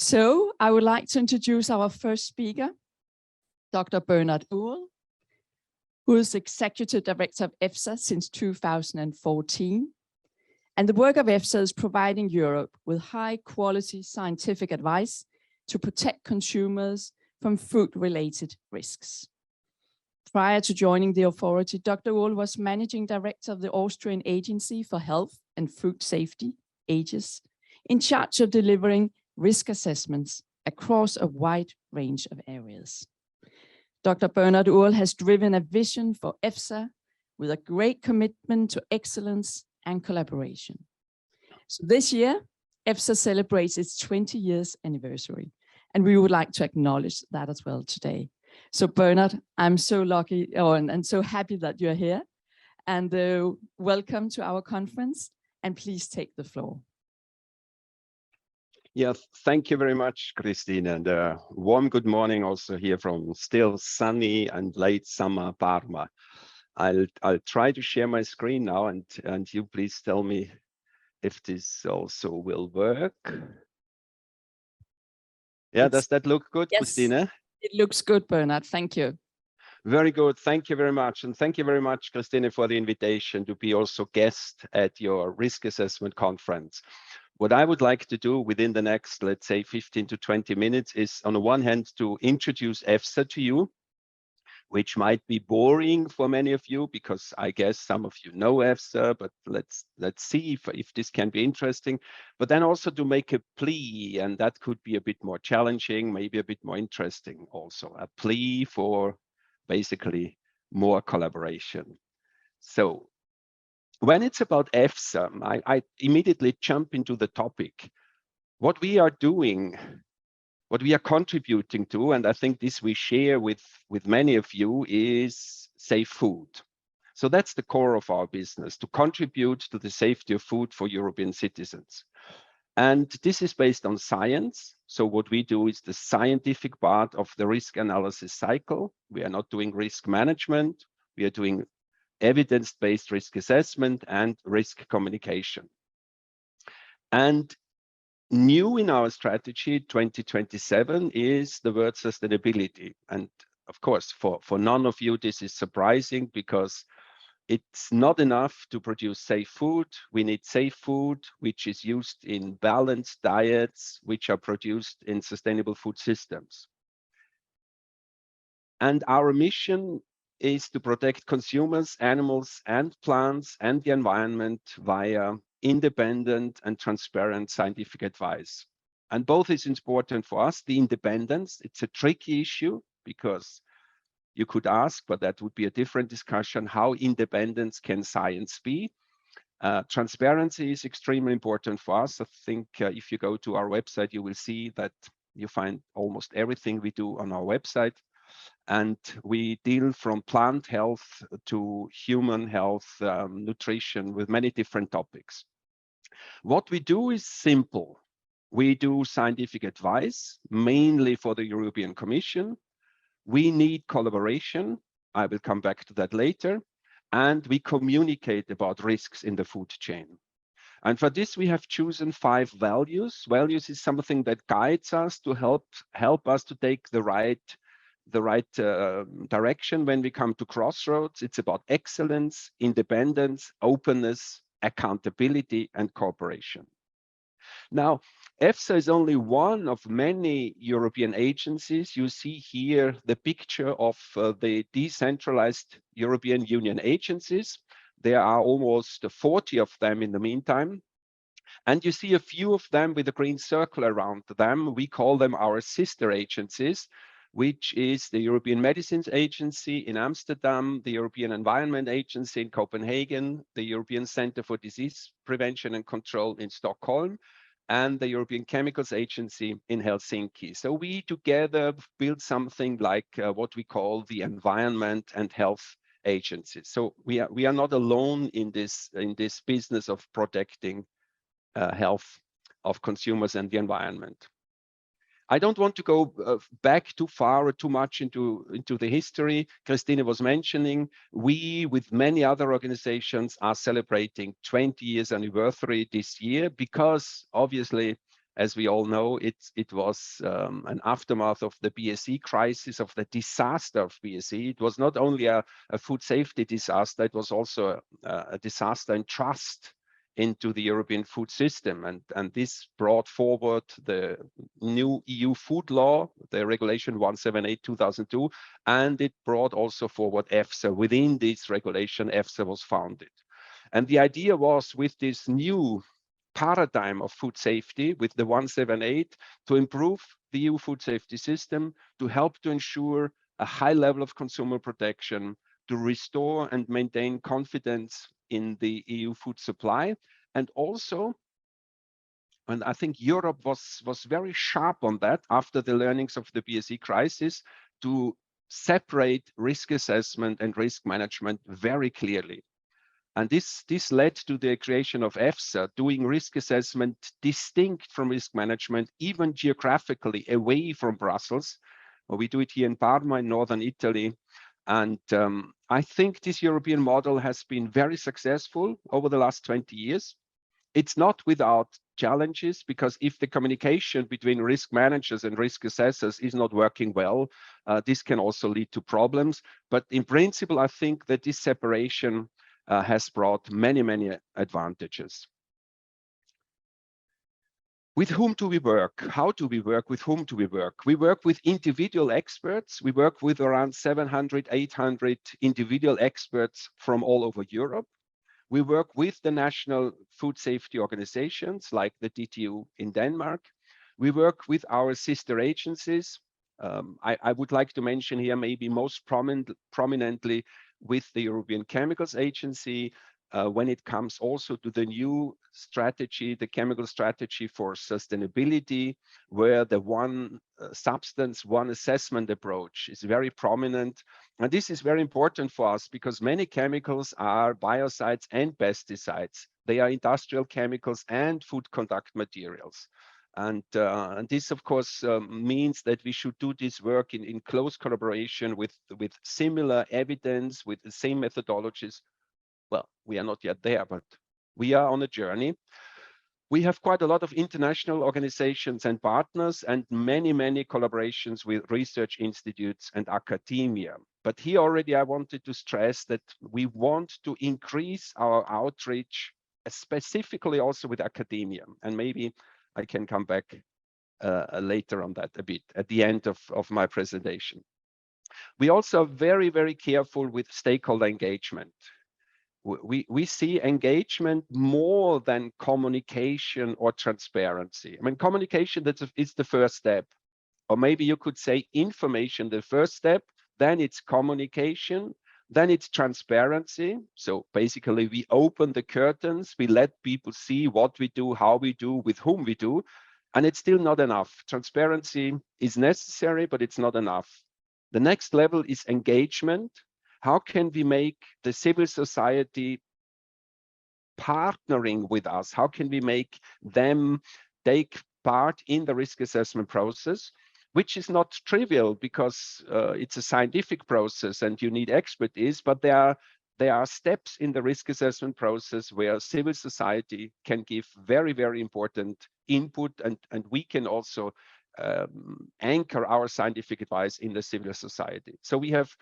So I would like to introduce our first speaker, Dr. Bernhard, who is Executive Director of EFSA since 2014. And the work of EFSA is providing Europe with high quality scientific advice to protect consumers from food-related risks. Prior to joining the authority, Dr. Uhl was Managing Director of the Austrian Agency for Health and Food Safety, AGES, in charge of delivering risk assessments across a wide range of areas. Dr. Bernhard Uhl has driven a vision for EFSA with a great commitment to excellence and collaboration. So this year, EFSA celebrates its 20 years anniversary, and we would like to acknowledge that as well today. So Bernhard, I'm so lucky and so happy that you're here, and welcome to our conference, and please take the floor. Yeah, thank you very much, Christine, and a warm good morning also here from still sunny and late summer Parma. I'll try to share my screen now, and you please tell me if this also will work. Yeah, does that look good, yes, Christine? It looks good, Bernhard. Thank you. Very good. Thank you very much. And thank you very much, Christine, for the invitation to be also guest at your risk assessment conference. What I would like to do within the next, let's say, 15 to 20 minutes is, on the one hand, to introduce EFSA to you, which might be boring for many of you, because I guess some of you know EFSA, but let's see if this can be interesting. But then also to make a plea, and that could be a bit more challenging, maybe a bit more interesting also, a plea for basically more collaboration. So when it's about EFSA, I immediately jump into the topic. What we are doing, what we are contributing to, and I think this we share with many of you, is safe food. So that's the core of our business, to contribute to the safety of food for European citizens. And this is based on science. So what we do is the scientific part of the risk analysis cycle. We are not doing risk management. We are doing evidence-based risk assessment and risk communication. And new in our strategy 2027 is the word sustainability. And of course, for none of you, this is surprising, because it's not enough to produce safe food. We need safe food, which is used in balanced diets, which are produced in sustainable food systems. And our mission is to protect consumers, animals, and plants, and the environment via independent and transparent scientific advice. And both is important for us. The independence, it's a tricky issue, because you could ask, but that would be a different discussion, how independent can science be? Transparency is extremely important for us. I think if you go to our website, you will see that you find almost everything we do on our website. And we deal from plant health to human health, nutrition, with many different topics. What we do is simple. We do scientific advice, mainly for the European Commission. We need collaboration. I will come back to that later. And we communicate about risks in the food chain. And for this, we have chosen 5 values. Values is something that guides us to help us to take the right direction when we come to crossroads. It's about excellence, independence, openness, accountability, and cooperation. Now, EFSA is only one of many European agencies. You see here the picture of the decentralized European Union agencies. There are almost 40 of them in the meantime. And you see a few of them with a green circle around them. We call them our sister agencies, which is the European Medicines Agency in Amsterdam, the European Environment Agency in Copenhagen, the European Center for Disease Prevention and Control in Stockholm, and the European Chemicals Agency in Helsinki. So we together build something like what we call the Environment and Health Agency. So we are not alone in this business of protecting health of consumers and the environment. I don't want to go back too far or too much into the history. Christine was mentioning, we, with many other organizations, are celebrating 20 years anniversary this year, because obviously As we all know, it was an aftermath of the BSE crisis, of the disaster of BSE. It was not only a food safety disaster, it was also a disaster in trust into the European food system. And this brought forward the new EU food law, the regulation 178/2002, and it brought also forward EFSA. Within this regulation, EFSA was founded. And the idea was, with this new paradigm of food safety, with the 178, to improve the EU food safety system, to help to ensure a high level of consumer protection, to restore and maintain confidence in the EU food supply. And also, and I think Europe was very sharp on that after the learnings of the BSE crisis, to separate risk assessment and risk management very clearly. And this led to the creation of EFSA, doing risk assessment distinct from risk management, even geographically away from Brussels. Well, we do it here in Parma, in northern Italy. And I think this European model has been very successful over the last 20 years. It's not without challenges, because if the communication between risk managers and risk assessors is not working well, this can also lead to problems. But in principle, I think that this separation has brought many, many advantages. With whom do we work? How do we work? With whom do we work? We work with individual experts. We work with around 700, 800 individual experts from all over Europe. We work with the national food safety organizations like the DTU in Denmark. We work with our sister agencies. I would like to mention here maybe most prominently with the European Chemicals Agency, when it comes also to the new strategy, the chemical strategy for sustainability, where the one substance, one assessment approach is very prominent. And this is very important for us because many chemicals are biocides and pesticides. They are industrial chemicals and food contact materials. And this, of course, means that we should do this work in close collaboration with similar evidence, with the same methodologies. Well, we are not yet there, but we are on a journey. We have quite a lot of international organizations and partners, and many, many collaborations with research institutes and academia. But here already I wanted to stress that we want to increase our outreach, specifically also with academia. And maybe I can come back later on that a bit at the end of my presentation. We also are very, very careful with stakeholder engagement. We see engagement more than communication or transparency. I mean, communication, is the first step. Or maybe you could say information, the first step, then it's communication, then it's transparency. So basically we open the curtains, we let people see what we do, how we do, with whom we do, and it's still not enough. Transparency is necessary, but it's not enough. The next level is engagement. How can we make the civil society partnering with us? How can we make them take part in the risk assessment process, which is not trivial because it's a scientific process and you need expertise, but there are steps in the risk assessment process where civil society can give very, very important input, and we can also anchor our scientific advice in the civil society. So we have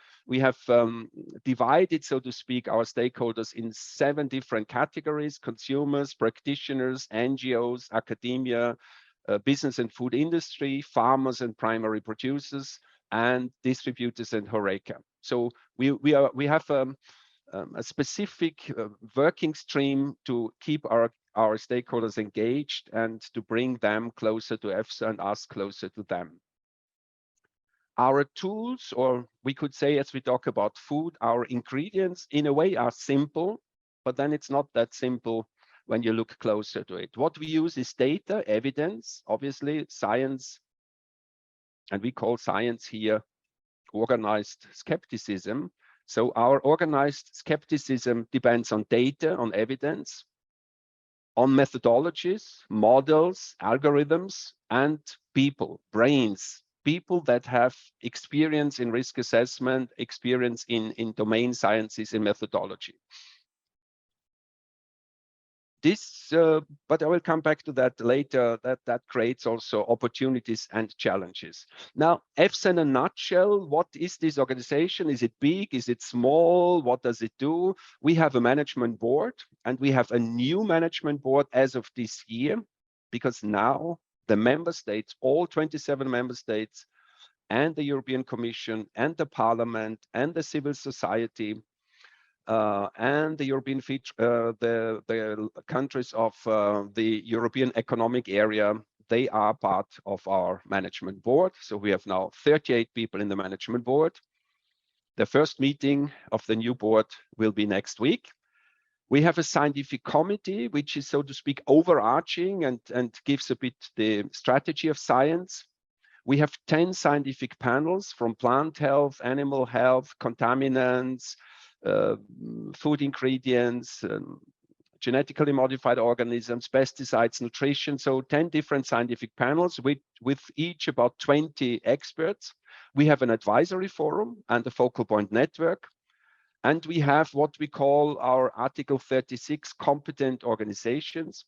divided, so to speak, our stakeholders in 7 different categories: consumers, practitioners, NGOs, academia, business and food industry, farmers and primary producers, and distributors and HoReCa. So we have a specific working stream to keep our stakeholders engaged and to bring them closer to EFSA and us closer to them. Our tools, or we could say, as we talk about food, our ingredients in a way are simple, but then it's not that simple when you look closer to it. What we use is data, evidence, obviously science, and we call science here organized skepticism. So our organized skepticism depends on data, on evidence, on methodologies, models, algorithms, and people, brains, people that have experience in risk assessment, experience in domain sciences and methodology. This, but I will come back to that later, that creates also opportunities and challenges. Now, EFSA in a nutshell, what is this organization? Is it big? Is it small? What does it do? We have a management board, and we have a new management board as of this year, because now the member states, all 27 member states, and the European Commission, and the Parliament, and the civil society, and the European the countries of the European Economic Area, they are part of our management board. So we have now 38 people in the management board. The first meeting of the new board will be next week. We have a scientific committee, which is, so to speak, overarching and gives a bit the strategy of science. We have 10 scientific panels from plant health, animal health, contaminants, food ingredients, genetically modified organisms, pesticides, nutrition. So 10 different scientific panels with each about 20 experts. We have an advisory forum and a focal point network. And we have what we call our Article 36 competent organizations.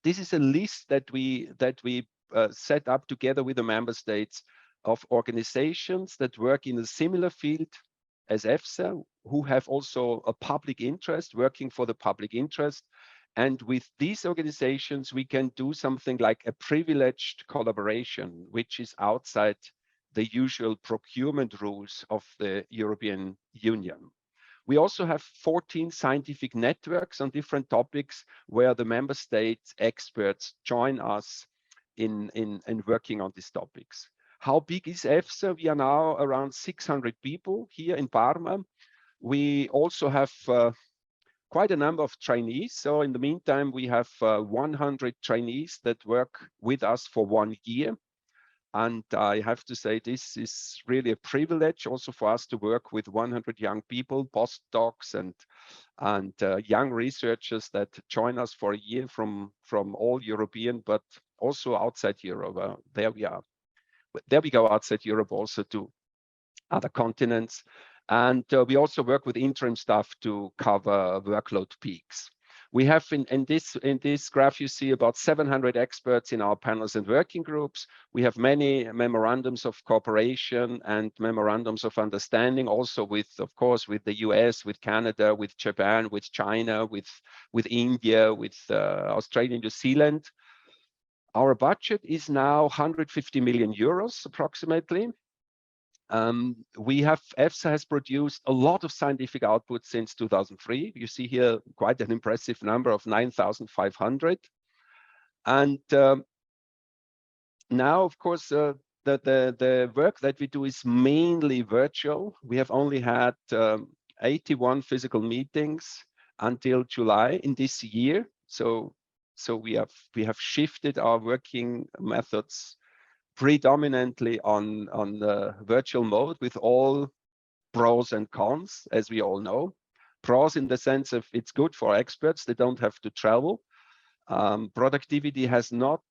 This is a list that we set up together with the member states of organizations that work in a similar field as EFSA, who have also a public interest, working for the public interest. And with these organizations, we can do something like a privileged collaboration, which is outside the usual procurement rules of the European Union. We also have 14 scientific networks on different topics where the member states experts join us in working on these topics. How big is EFSA? We are now around 600 people here in Parma. We also have quite a number of trainees. So in the meantime, we have 100 trainees that work with us for 1 year. And I have to say, this is really a privilege also for us to work with 100 young people, postdocs and young researchers that join us for a year from all European, but also outside Europe. There we are. There we go outside Europe also to other continents. And we also work with interim staff to cover workload peaks. We have in this graph, you see about 700 experts in our panels and working groups. We have many memorandums of cooperation and memorandums of understanding, also with, of course, with the US, with Canada, with Japan, with China, with India, with Australia, New Zealand. Our budget is now 150 million euros approximately. EFSA has produced a lot of scientific output since 2003. You see here quite an impressive number of 9,500. And now, of course, the work that we do is mainly virtual. We have only had 81 physical meetings until July in this year. So we have shifted our working methods predominantly on the virtual mode, with all pros and cons, as we all know. Pros in the sense of it's good for experts, they don't have to travel. Productivity has not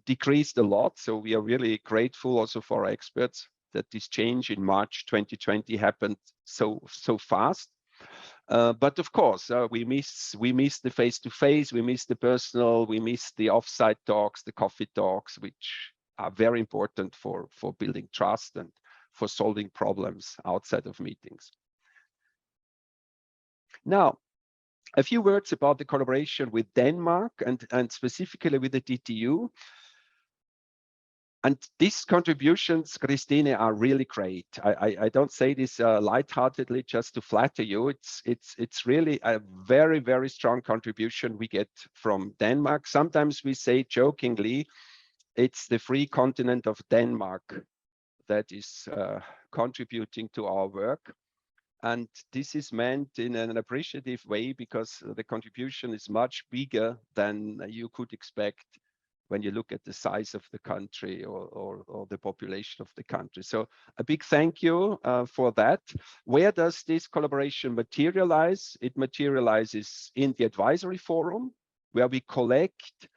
decreased a lot, so we are really grateful also for our experts that this change in March 2020 happened so fast. But of course, we miss the face-to-face, we miss the personal, we miss the offsite talks, the coffee talks, which are very important for building trust and for solving problems outside of meetings. Now, a few words about the collaboration with Denmark and specifically with the DTU. And these contributions, Christine, are really great. I don't say this lightheartedly just to flatter you. It's really a very, very strong contribution we get from Denmark. Sometimes we say jokingly, it's the free continent of Denmark that is contributing to our work. And this is meant in an appreciative way because the contribution is much bigger than you could expect when you look at the size of the country or the population of the country. So a big thank you for that. Where does this collaboration materialize? It materializes in the advisory forum, where we collect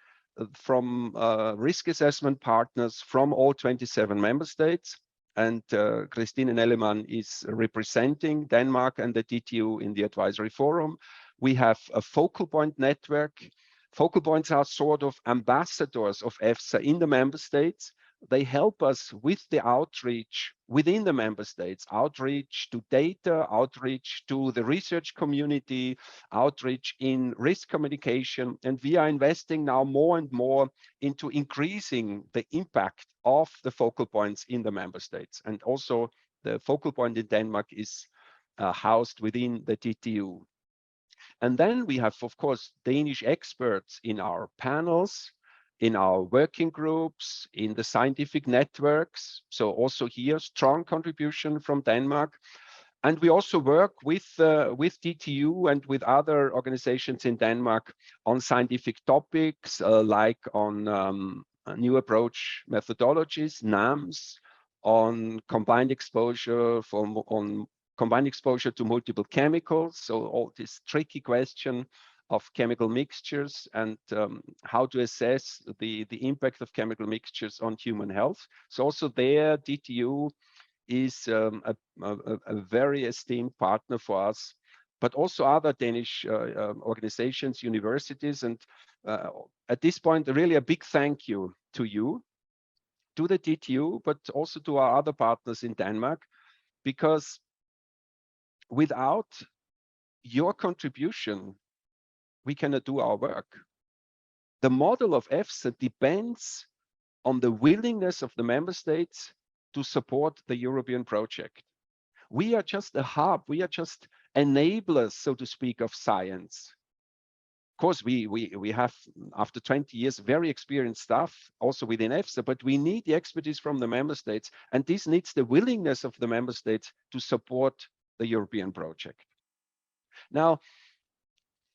from risk assessment partners from all 27 member states. And Christine Nellemann is representing Denmark and the DTU in the advisory forum. We have a focal point network. Focal points are sort of ambassadors of EFSA in the member states. They help us with the outreach within the member states, outreach to data, outreach to the research community, outreach in risk communication. And we are investing now more and more into increasing the impact of the focal points in the member states. And also the focal point in Denmark is housed within the DTU. And then we have, of course, Danish experts in our panels, in our working groups, in the scientific networks. So also here, strong contribution from Denmark. And we also work with DTU and with other organizations in Denmark on scientific topics, like on new approach methodologies, NAMs, on combined exposure on combined exposure to multiple chemicals. So all this tricky question of chemical mixtures and how to assess the impact of chemical mixtures on human health. So also there, DTU is a very esteemed partner for us, but also other Danish organizations, universities. And at this point, really a big thank you, to the DTU, but also to our other partners in Denmark, because without your contribution, we cannot do our work. The model of EFSA depends on the willingness of the member states to support the European project. We are just a hub, we are just enablers, so to speak, of science. Of course, we have, after 20 years, very experienced staff also within EFSA, but we need the expertise from the member states, and this needs the willingness of the member states to support the European project. Now,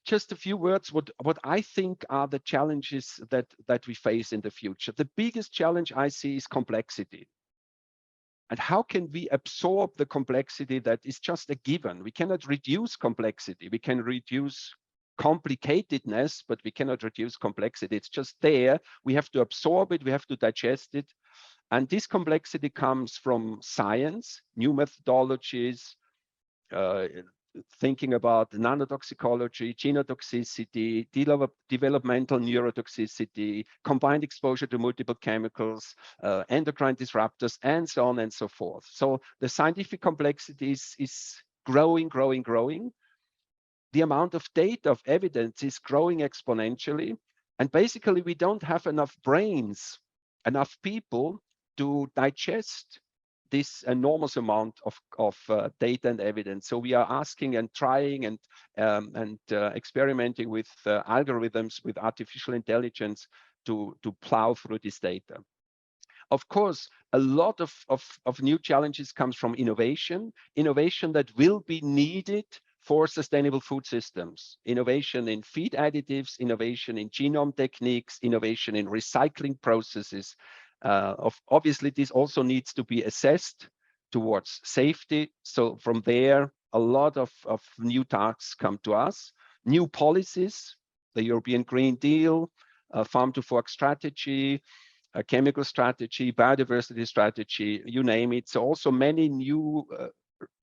just a few words, what I think are the challenges that we face in the future. The biggest challenge I see is complexity. And how can we absorb the complexity that is just a given? We cannot reduce complexity. We can reduce complicatedness, but we cannot reduce complexity. It's just there. We have to absorb it. We have to digest it. And this complexity comes from science, new methodologies, thinking about nanotoxicology, genotoxicity, developmental neurotoxicity, combined exposure to multiple chemicals, endocrine disruptors, and so on and so forth. So the scientific complexity is growing. The amount of data, of evidence is growing exponentially. And basically, we don't have enough brains, enough people to digest this enormous amount of data and evidence. So we are asking and trying and experimenting with algorithms, with artificial intelligence to plow through this data. Of course, a lot of new challenges comes from innovation that will be needed for sustainable food systems, innovation in feed additives, innovation in genome techniques, innovation in recycling processes. Obviously, this also needs to be assessed towards safety. So from there, a lot of new tasks come to us. New policies, the European Green Deal, farm to fork strategy, a chemical strategy, biodiversity strategy, you name it. So also many new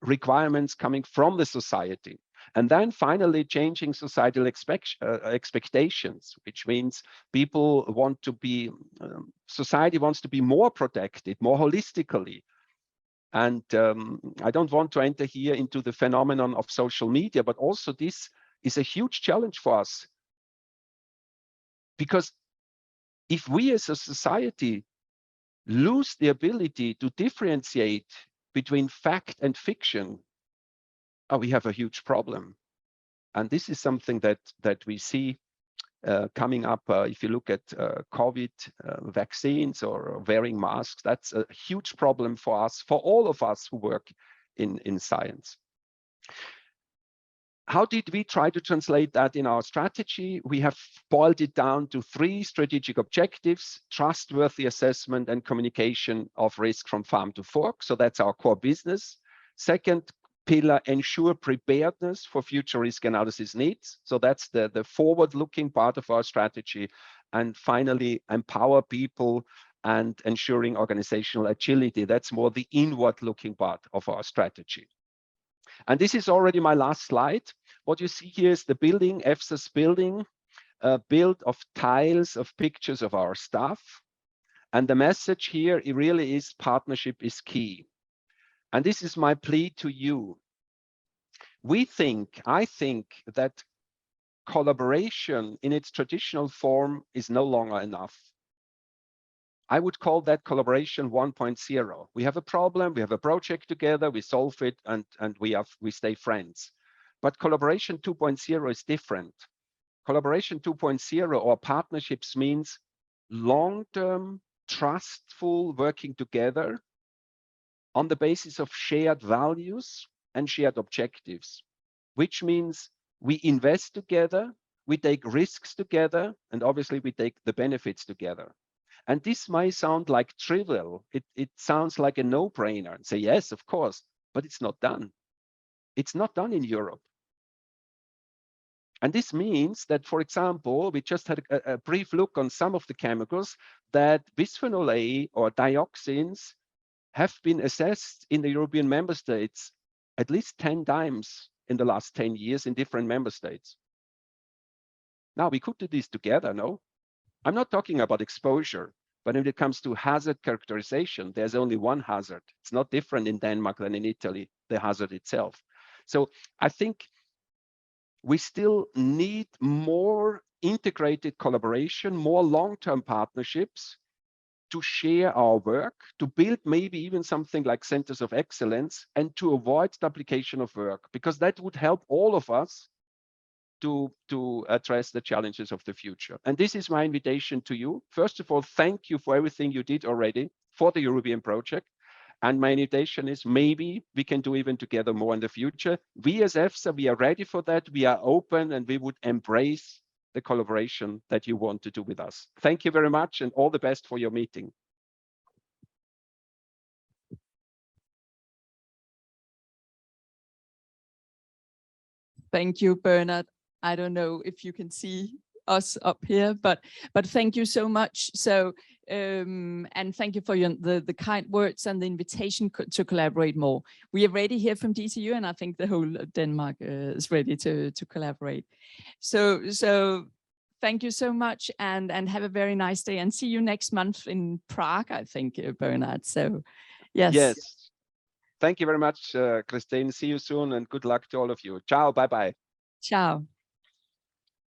requirements coming from the society. And then finally changing societal expectations, which means people want to be, society wants to be more protected, more holistically. And I don't want to enter here into the phenomenon of social media, but also this is a huge challenge for us. Because if we as a society lose the ability to differentiate between fact and fiction, we have a huge problem. And this is something that we see coming up. If you look at COVID vaccines or wearing masks, that's a huge problem for us, for all of us who work in science. How did we try to translate that in our strategy? We have boiled it down to 3 strategic objectives: trustworthy assessment and communication of risk from farm to fork. So that's our core business. Second pillar, ensure preparedness for future risk analysis needs. So that's the forward-looking part of our strategy. And finally, empower people and ensuring organizational agility. That's more the inward-looking part of our strategy. And this is already my last slide. What you see here is the building, EFSA's building, built of tiles of pictures of our staff. And the message here, it really is partnership is key. And this is my plea to you. I think that collaboration in its traditional form is no longer enough. I would call that collaboration 1.0. We have a problem, we have a project together, we solve it, and we stay friends. But collaboration 2.0 is different. Collaboration 2.0 or partnerships means long-term, trustful working together on the basis of shared values and shared objectives, which means we invest together, we take risks together, and obviously we take the benefits together. And this might sound like trivial. It sounds like a no-brainer and say, yes, of course, but it's not done. It's not done in Europe. And this means that, for example, we just had a brief look on some of the chemicals that bisphenol A or dioxins have been assessed in the European member states at least 10 times in the last 10 years in different member states. Now, we could do this together, no? I'm not talking about exposure, but when it comes to hazard characterization, there's only one hazard. It's not different in Denmark than in Italy, the hazard itself. So I think we still need more integrated collaboration, more long-term partnerships to share our work, to build maybe even something like centers of excellence, and to avoid duplication of work, because that would help all of us to address the challenges of the future. And this is my invitation to you. First of all, thank you for everything you did already for the European project. And my invitation is maybe we can do even together more in the future. We as EFSA, we are ready for that. We are open and we would embrace the collaboration that you want to do with us. Thank you very much and all the best for your meeting. Thank you, Bernhard. I don't know if you can see us up here, but thank you so much. So and thank you for the kind words and the invitation to collaborate more. We are ready here from DTU, and I think the whole Denmark is ready to collaborate. So thank you so much, and have a very nice day, and see you next month in Prague, I think, Bernhard. So yes. Thank you very much, Christine. See you soon, and good luck to all of you. Ciao, bye-bye. Ciao.